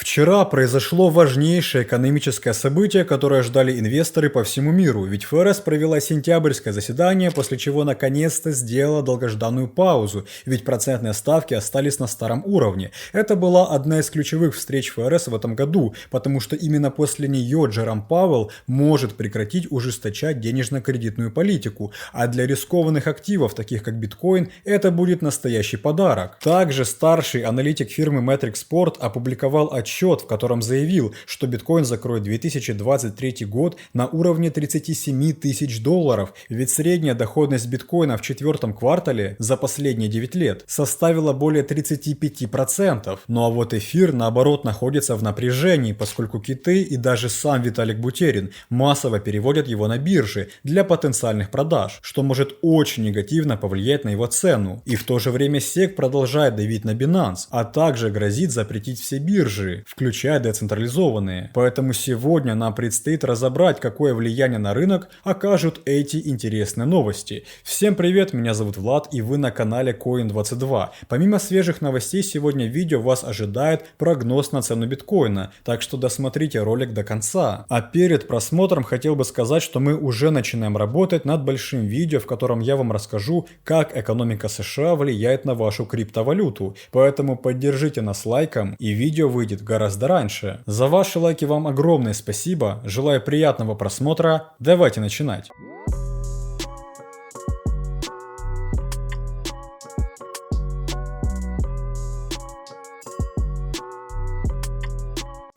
Вчера произошло важнейшее экономическое событие, которое ждали инвесторы по всему миру, ведь ФРС провела сентябрьское заседание, после чего наконец-то сделала долгожданную паузу, ведь процентные ставки остались на старом уровне. Это была одна из ключевых встреч ФРС в этом году, потому что именно после нее Джером Пауэлл может прекратить ужесточать денежно-кредитную политику, а для рискованных активов, таких как биткоин, это будет настоящий подарок. Также старший аналитик фирмы Metricsport опубликовал отчет, в котором заявил, что биткоин закроет 2023 год на уровне 37 тысяч долларов, ведь средняя доходность биткоина в четвертом квартале за последние 9 лет составила более 35%. Ну а вот эфир, наоборот, находится в напряжении, поскольку киты и даже сам Виталик Бутерин массово переводят его на биржи для потенциальных продаж, что может очень негативно повлиять на его цену. И в то же время SEC продолжает давить на Binance, а также грозит запретить все биржи, включая децентрализованные. Поэтому сегодня нам предстоит разобрать, какое влияние на рынок окажут эти интересные новости. Всем привет, меня зовут Влад, и вы на канале Coin22. Помимо свежих новостей, сегодня в видео вас ожидает прогноз на цену биткоина, так что досмотрите ролик до конца. А перед просмотром хотел бы сказать, что мы уже начинаем работать над большим видео, в котором я вам расскажу, как экономика США влияет на вашу криптовалюту. Поэтому поддержите нас лайком, и видео выйдет гораздо раньше. За ваши лайки вам огромное спасибо, желаю приятного просмотра, давайте начинать.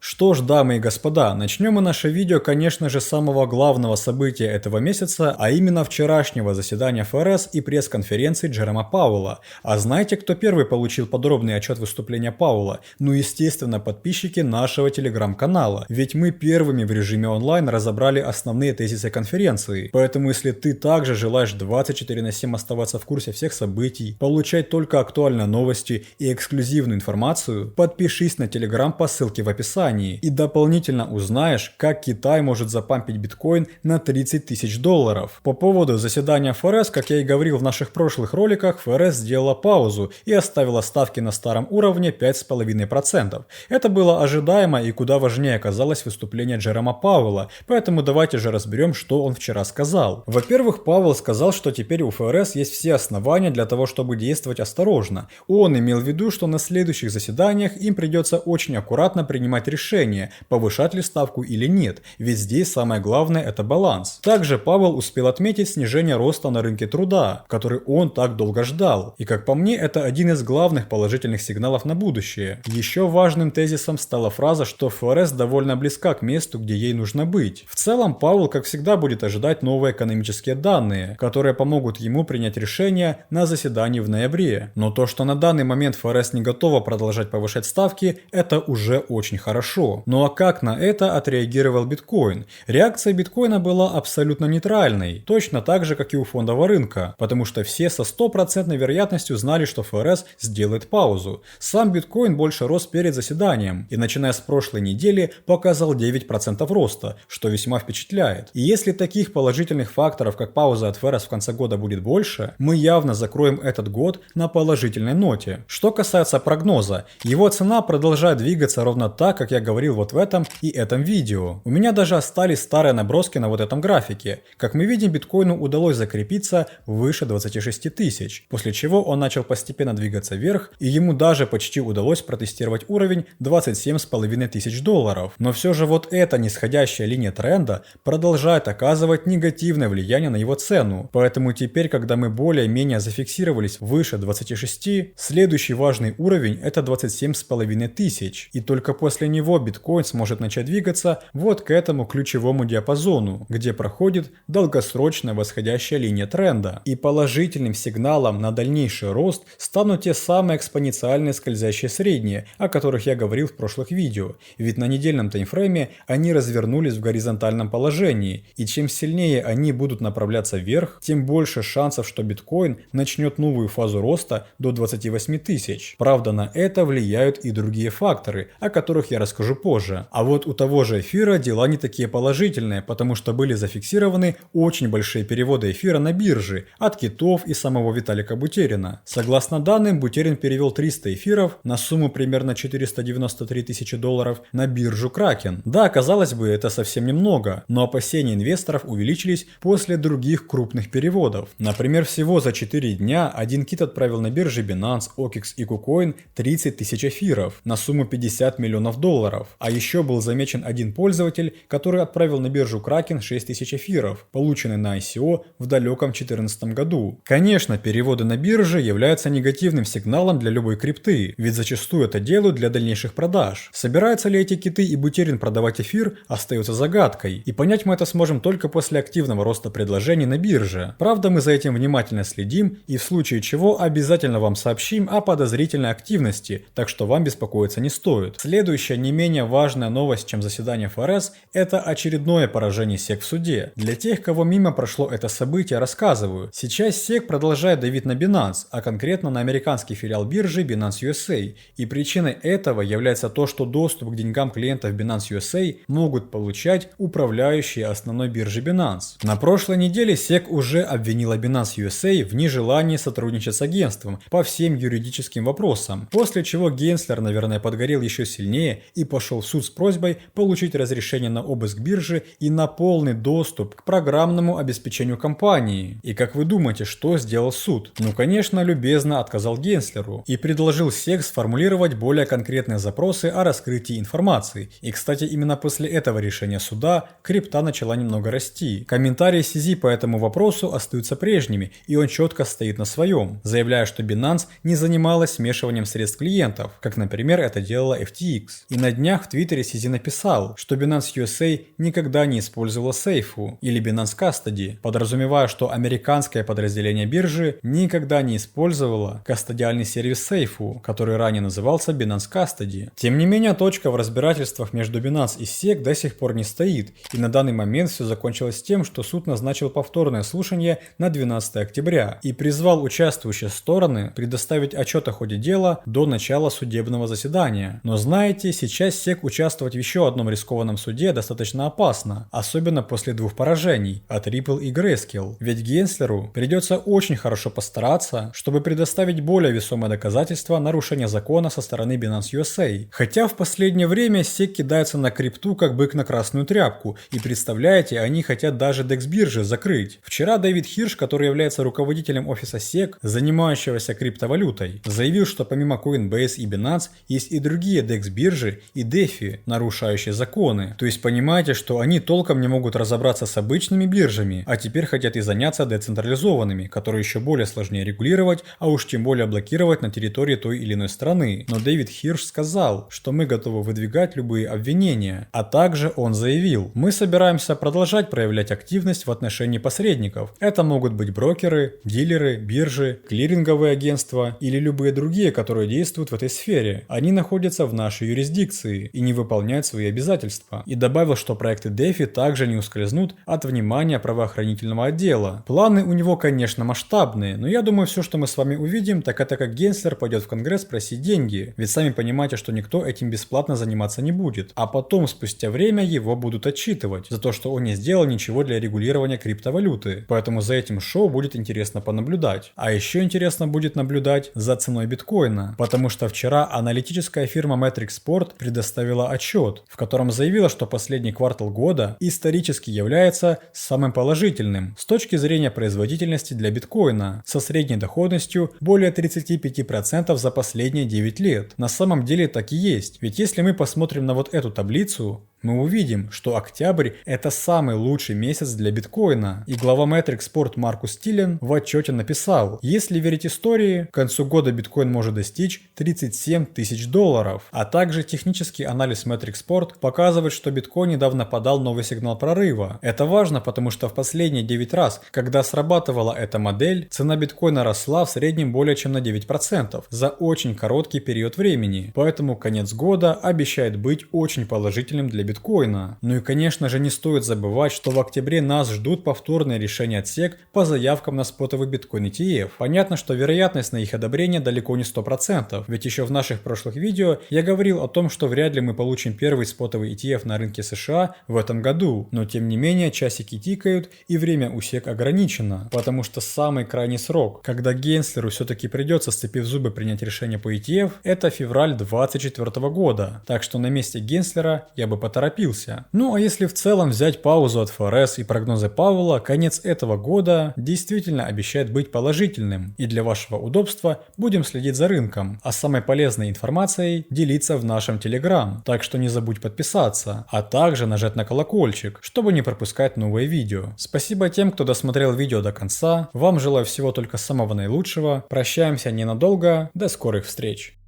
Что ж, дамы и господа, начнем мы наше видео, конечно же, с самого главного события этого месяца, а именно вчерашнего заседания ФРС и пресс-конференции Джерома Пауэлла. А знаете, кто первый получил подробный отчет выступления Пауэлла? Ну, естественно, подписчики нашего телеграм-канала, ведь мы первыми в режиме онлайн разобрали основные тезисы конференции. Поэтому, если ты также желаешь 24/7 оставаться в курсе всех событий, получать только актуальные новости и эксклюзивную информацию, подпишись на телеграм по ссылке в описании. И дополнительно узнаешь, как Китай может запампить биткоин на 30 тысяч долларов. По поводу заседания ФРС, как я и говорил в наших прошлых роликах, ФРС сделала паузу и оставила ставки на старом уровне 5,5%. Это было ожидаемо, и куда важнее оказалось выступление Джерома Пауэлла, поэтому давайте же разберем, что он вчера сказал. Во-первых, Пауэлл сказал, что теперь у ФРС есть все основания для того, чтобы действовать осторожно. Он имел в виду, что на следующих заседаниях им придется очень аккуратно принимать решения, повышать ли ставку или нет, ведь здесь самое главное — это баланс. Также Пауэлл успел отметить снижение роста на рынке труда, который он так долго ждал. И как по мне, это один из главных положительных сигналов на будущее. Еще важным тезисом стала фраза, что ФРС довольно близка к месту, где ей нужно быть. В целом, Пауэлл, как всегда, будет ожидать новые экономические данные, которые помогут ему принять решение на заседании в ноябре. Но то, что на данный момент ФРС не готова продолжать повышать ставки, это уже очень хорошо. Ну а как на это отреагировал биткоин? Реакция биткоина была абсолютно нейтральной, точно так же, как и у фондового рынка, потому что все со 100% вероятностью знали, что ФРС сделает паузу. Сам биткоин больше рос перед заседанием и, начиная с прошлой недели, показал 9% роста, что весьма впечатляет. И если таких положительных факторов, как пауза от ФРС в конце года будет больше, мы явно закроем этот год на положительной ноте. Что касается прогноза, его цена продолжает двигаться ровно так, как я говорил вот в этом и этом видео. У меня даже остались старые наброски на вот этом графике. Как мы видим, биткоину удалось закрепиться выше 26 тысяч, после чего он начал постепенно двигаться вверх, и ему даже почти удалось протестировать уровень 27,5 тысяч долларов. Но все же вот эта нисходящая линия тренда продолжает оказывать негативное влияние на его цену. Поэтому теперь, когда мы более-менее зафиксировались выше 26, следующий важный уровень — это 27,5 тысяч, и только после него биткоин сможет начать двигаться вот к этому ключевому диапазону, где проходит долгосрочная восходящая линия тренда. И положительным сигналом на дальнейший рост станут те самые экспоненциальные скользящие средние, о которых я говорил в прошлых видео. Ведь на недельном таймфрейме они развернулись в горизонтальном положении, и чем сильнее они будут направляться вверх, тем больше шансов, что биткоин начнет новую фазу роста до 28 тысяч. Правда, на это влияют и другие факторы, о которых я расскажу подытожу позже. А вот у того же эфира дела не такие положительные, потому что были зафиксированы очень большие переводы эфира на бирже от китов и самого Виталика Бутерина. Согласно данным, Бутерин перевел 300 эфиров на сумму примерно 493 тысячи долларов на биржу Кракен. Да, казалось бы, это совсем немного, но опасения инвесторов увеличились после других крупных переводов. Например, всего за 4 дня один кит отправил на бирже Binance, OKX и KuCoin 30 тысяч эфиров на сумму 50 миллионов долларов. А еще был замечен один пользователь, который отправил на биржу Kraken 6 тысяч эфиров, полученные на ICO в далеком 2014 году. Конечно, переводы на бирже являются негативным сигналом для любой крипты, ведь зачастую это делают для дальнейших продаж. Собираются ли эти киты и Бутерин продавать эфир, остается загадкой, и понять мы это сможем только после активного роста предложений на бирже. Правда, мы за этим внимательно следим и в случае чего обязательно вам сообщим о подозрительной активности, так что вам беспокоиться не стоит. Следующая не менее важная новость, чем заседание ФРС, это очередное поражение SEC в суде. Для тех, кого мимо прошло это событие, рассказываю. Сейчас SEC продолжает давить на Binance, а конкретно на американский филиал биржи Binance USA. И причиной этого является то, что доступ к деньгам клиентов Binance USA могут получать управляющие основной биржи Binance. На прошлой неделе SEC уже обвинила Binance USA в нежелании сотрудничать с агентством по всем юридическим вопросам, после чего Генслер, наверное, подгорел еще сильнее и пошел в суд с просьбой получить разрешение на обыск биржи и на полный доступ к программному обеспечению компании. И как вы думаете, что сделал суд? Ну, конечно, любезно отказал Генслеру и предложил SEC сформулировать более конкретные запросы о раскрытии информации. И, кстати, именно после этого решения суда крипта начала немного расти. Комментарии CZ по этому вопросу остаются прежними, и он четко стоит на своем, заявляя, что Binance не занималась смешиванием средств клиентов, как, например, это делала FTX. И на днях в Твиттере CZ написал, что Binance USA никогда не использовала Seifu или Binance Custody, подразумевая, что американское подразделение биржи никогда не использовало кастодиальный сервис Seifu, который ранее назывался Binance Custody. Тем не менее, точка в разбирательствах между Binance и SEC до сих пор не стоит, и на данный момент все закончилось тем, что суд назначил повторное слушание на 12 октября и призвал участвующие стороны предоставить отчет о ходе дела до начала судебного заседания. Но знаете, сейчас SEC участвовать в еще одном рискованном суде достаточно опасно, особенно после двух поражений от Ripple и Grayscale, ведь Генслеру придется очень хорошо постараться, чтобы предоставить более весомые доказательства нарушения закона со стороны Binance USA. Хотя в последнее время SEC кидается на крипту как бык на красную тряпку, и представляете, они хотят даже DEX биржи закрыть. Вчера Дэвид Хирш, который является руководителем офиса SEC, занимающегося криптовалютой, заявил, что помимо Coinbase и Binance есть и другие DEX биржи и DeFi, нарушающие законы. То есть понимаете, что они толком не могут разобраться с обычными биржами, а теперь хотят и заняться децентрализованными, которые еще более сложнее регулировать, а уж тем более блокировать на территории той или иной страны. Но Дэвид Хирш сказал, что мы готовы выдвигать любые обвинения, а также он заявил: мы собираемся продолжать проявлять активность в отношении посредников. Это могут быть брокеры, дилеры, биржи, клиринговые агентства или любые другие, которые действуют в этой сфере. Они находятся в нашей юрисдикции и не выполняют свои обязательства. И добавил, что проекты DeFi также не ускользнут от внимания правоохранительного отдела. Планы у него, конечно, масштабные, но я думаю, все, что мы с вами увидим, так это как Генслер пойдет в Конгресс просить деньги. Ведь сами понимаете, что никто этим бесплатно заниматься не будет. А потом, спустя время, его будут отчитывать за то, что он не сделал ничего для регулирования криптовалюты. Поэтому за этим шоу будет интересно понаблюдать. А еще интересно будет наблюдать за ценой биткоина, потому что вчера аналитическая фирма Metrixport предоставила отчет, в котором заявила, что последний квартал года исторически является самым положительным с точки зрения производительности для биткоина, со средней доходностью более 35% за последние 9 лет. На самом деле так и есть, ведь если мы посмотрим на вот эту таблицу, мы увидим, что октябрь – это самый лучший месяц для биткоина. И глава Metrixport Маркус Тиллен в отчете написал: если верить истории, к концу года биткоин может достичь 37 тысяч долларов. А также технический анализ Metrixport показывает, что биткоин недавно подал новый сигнал прорыва. Это важно, потому что в последние 9 раз, когда срабатывала эта модель, цена биткоина росла в среднем более чем на 9% за очень короткий период времени. Поэтому конец года обещает быть очень положительным для биткоина. биткоина. Ну и конечно же не стоит забывать, что в октябре нас ждут повторные решения от SEC по заявкам на спотовый биткоин ETF. Понятно, что вероятность на их одобрение далеко не 100%, ведь еще в наших прошлых видео я говорил о том, что вряд ли мы получим первый спотовый ETF на рынке США в этом году, но тем не менее часики тикают и время у SEC ограничено, потому что самый крайний срок, когда Генслеру все-таки придется, сцепив зубы, принять решение по ETF, это февраль 2024 года, так что на месте Генслера я бы поторопился. Ну а если в целом взять паузу от ФРС и прогнозы Пауэлла, конец этого года действительно обещает быть положительным, и для вашего удобства будем следить за рынком, а самой полезной информацией делиться в нашем Telegram, так что не забудь подписаться, а также нажать на колокольчик, чтобы не пропускать новые видео. Спасибо тем, кто досмотрел видео до конца, вам желаю всего только самого наилучшего, прощаемся ненадолго, до скорых встреч.